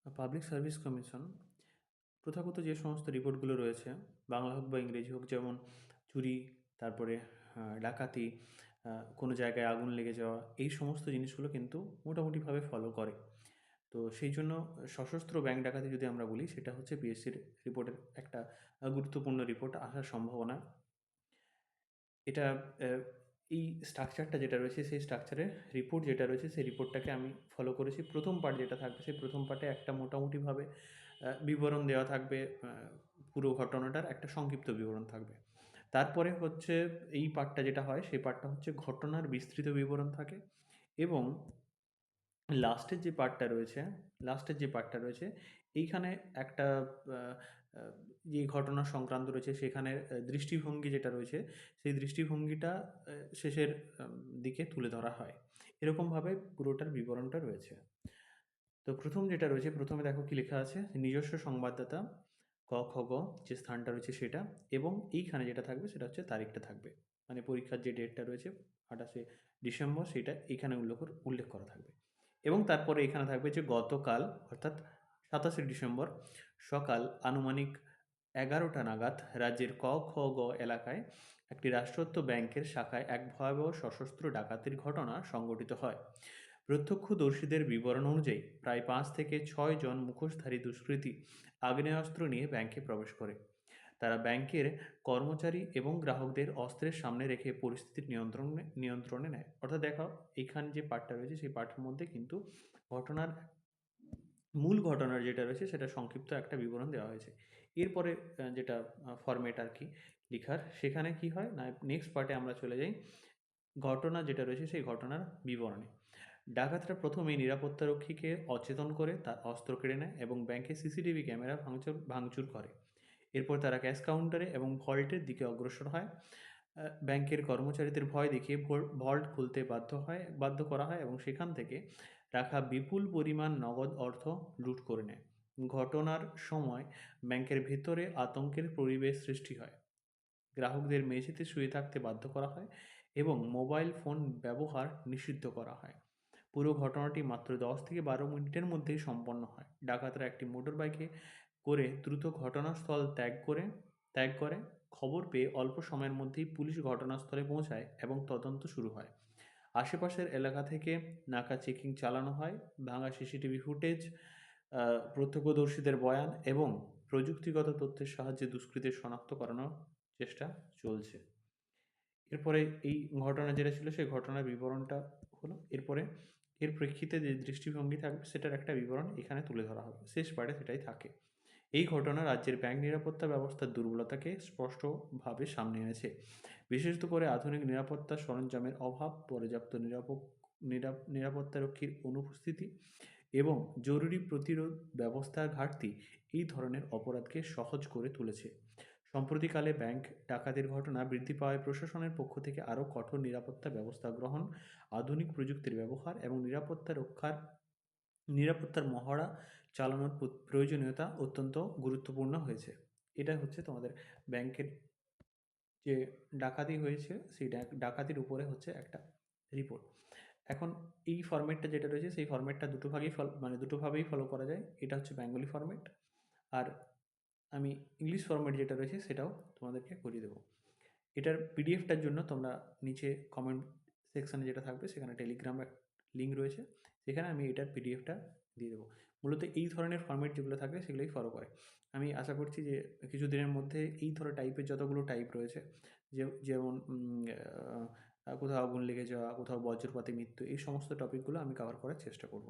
Public service commission প্রথাগত যে সমস্ত রিপোর্টগুলো রয়েছে, বাংলা হোক বা ইংরেজি হোক, যেমন চুরি, তারপরে ডাকাতি, কোনো জায়গায় আগুন লেগে যাওয়া, এই সমস্ত জিনিসগুলো কিন্তু মোটামুটিভাবে ফলো করে। তো সেই জন্য সশস্ত্র ব্যাংক ডাকাতি যদি আমরা বলি, সেটা হচ্ছে পিএসসির রিপোর্টের একটা গুরুত্বপূর্ণ রিপোর্ট আসার সম্ভাবনা। এটা এই স্ট্রাকচারটা যেটা রয়েছে, সেই স্ট্রাকচারের রিপোর্ট যেটা রয়েছে, সেই রিপোর্টটাকে আমি ফলো করেছি। প্রথম পার্ট যেটা থাকবে, সেই প্রথম পার্টে একটা মোটামুটিভাবে বিবরণ দেওয়া থাকবে, পুরো ঘটনাটার একটা সংক্ষিপ্ত বিবরণ থাকবে। তারপরে হচ্ছে এই পার্টটা যেটা হয়, সেই পার্টটা হচ্ছে ঘটনার বিস্তৃত বিবরণ থাকে। এবং লাস্টের যে পার্টটা রয়েছে এইখানে একটা আহ, আহ, যে ঘটনা সংক্রান্ত রয়েছে, সেখানে দৃষ্টিভঙ্গি যেটা রয়েছে, সেই দৃষ্টিভঙ্গিটা শেষের দিকে তুলে ধরা হয়। এরকমভাবে পুরোটার বিবরণটা রয়েছে। তো প্রথম যেটা রয়েছে, প্রথমে দেখো কি লেখা আছে, নিজস্ব সংবাদদাতা ক খ গ, যে স্থানটা রয়েছে সেটা, এবং এইখানে যেটা থাকবে সেটা হচ্ছে তারিখটা থাকবে, মানে পরীক্ষার যে ডেটটা রয়েছে 28শে ডিসেম্বর, সেটা এইখানে উল্লেখ করা থাকবে। এবং তারপরে এখানে থাকবে যে গতকাল, অর্থাৎ 27শে ডিসেম্বর সকাল আনুমানিক 11টা নাগাদ রাজ্যের ক খ গ এলাকায় একটি রাষ্ট্রায়ত্ত ব্যাংকের শাখায় এক ভয়াবহ সশস্ত্র ডাকাতির ঘটনা সংঘটিত হয়। প্রত্যক্ষদর্শীদের বিবরণ অনুযায়ী প্রায় 5 থেকে 6 জন মুখোশধারী দুষ্কৃতী আগ্নেয়াস্ত্র নিয়ে ব্যাংকে প্রবেশ করে। তারা ব্যাংকের কর্মচারী এবং গ্রাহকদের অস্ত্রের সামনে রেখে পরিস্থিতির নিয়ন্ত্রণে নেয়। অর্থাৎ দেখো, এইখান যে পার্টটা রয়েছে, সেই পার্টের মধ্যে কিন্তু ঘটনার মূল ঘটনার যেটা রয়েছে সেটা সংক্ষিপ্ত একটা বিবরণ দেওয়া হয়েছে। এরপরে যেটা ফরম্যাট আর কি লিখার, সেখানে কি হয় না, নেক্সট পার্টে আমরা চলে যাই ঘটনা যেটা রয়েছে সেই ঘটনার বিবরণে। ডাকাতরা প্রথমেই নিরাপত্তারক্ষীকে অচেতন করে তার অস্ত্র কেড়ে নেয় এবং ব্যাংকের সিসিটিভি ক্যামেরা ভাঙচুর করে। এরপর তারা ক্যাশ কাউন্টারে এবং ভল্টের দিকে অগ্রসর হয়। ব্যাংকের কর্মচারীদের ভয় দেখিয়ে ভল্ট খুলতে বাধ্য করা হয় এবং সেখান থেকে রাখা বিপুল পরিমাণ নগদ অর্থ লুট করে নেয়। ঘটনার সময় ব্যাংকের ভেতরে আতঙ্কের পরিবেশ সৃষ্টি হয়। গ্রাহকদের মেঝেতে শুয়ে থাকতে বাধ্য করা হয় এবং মোবাইল ফোন ব্যবহার নিষিদ্ধ করা হয়। পুরো ঘটনাটি মাত্র 10 থেকে 12 মিনিটের মধ্যেই সম্পন্ন হয়। ডাকাতরা একটি মোটর বাইকে করে দ্রুত ঘটনাস্থল ত্যাগ করে। খবর পেয়ে অল্প সময়ের মধ্যেই পুলিশ ঘটনাস্থলে পৌঁছায় এবং তদন্ত শুরু হয়। আশেপাশের এলাকা থেকে নাকা চেকিং চালানো হয়। ভাঙা সিসিটিভি ফুটেজ, প্রত্যক্ষদর্শীদের বয়ান এবং প্রযুক্তিগত তথ্যের সাহায্যে দুষ্কৃতীদের শনাক্ত করানোর চেষ্টা চলছে। এরপরে এই ঘটনা যেটা ছিল, সেই ঘটনার বিবরণটা হলো। এরপরে এর প্রেক্ষিতে যে দৃষ্টিভঙ্গি থাকবে, সেটার একটা বিবরণ এখানে তুলে ধরা হবে। শেষ পার্টে সেটাই থাকে। এই ঘটনা রাজ্যের ব্যাংক নিরাপত্তা ব্যবস্থার দুর্বলতাকে স্পষ্টভাবে সামনে এনেছে। বিশেষত করে আধুনিক নিরাপত্তা সরঞ্জামের অভাব, পর্যাপ্ত নিরাপত্তারক্ষীর অনুপস্থিতি এবং জরুরি প্রতিরোধ ব্যবস্থার ঘাটতি এই ধরনের অপরাধকে সহজ করে তুলেছে। সম্প্রতিকালে ব্যাংক ডাকাতির ঘটনা বৃদ্ধি পাওয়ায় প্রশাসনের পক্ষ থেকে আরও কঠোর নিরাপত্তা ব্যবস্থা গ্রহণ, আধুনিক প্রযুক্তির ব্যবহার এবং নিরাপত্তার মহড়া চালানোর প্রয়োজনীয়তা অত্যন্ত গুরুত্বপূর্ণ হয়েছে। এটা হচ্ছে তোমাদের ব্যাংকের যে ডাকাতি হয়েছে, সেই ডাকাতির উপরে হচ্ছে একটা রিপোর্ট। এখন এই ফরম্যাটটা যেটা রয়েছে, সেই ফরম্যাটটা দুটোভাবেই ফলো করা যায়। এটা হচ্ছে বেঙ্গলি ফরম্যাট, আর আমি ইংলিশ ফরম্যাট যেটা রয়েছে সেটাও তোমাদেরকে করিয়ে দেবো। এটার পিডিএফটার জন্য তোমরা নিচে কমেন্ট সেকশানে যেটা থাকবে, সেখানে টেলিগ্রাম লিঙ্ক রয়েছে, সেখানে আমি এটার পিডিএফটা দিয়ে দেবো। মূলত এই ধরনের ফরম্যাট যেগুলো থাকবে সেগুলোই ফলো করে। আমি আশা করছি যে কিছুদিনের মধ্যে এই টাইপের যতগুলো টাইপ রয়েছে, যেমন কোথাও আগুন লেগে যাওয়া, কোথাও বজ্রপাতে মৃত্যু, এই সমস্ত টপিকগুলো আমি কভার করার চেষ্টা করব।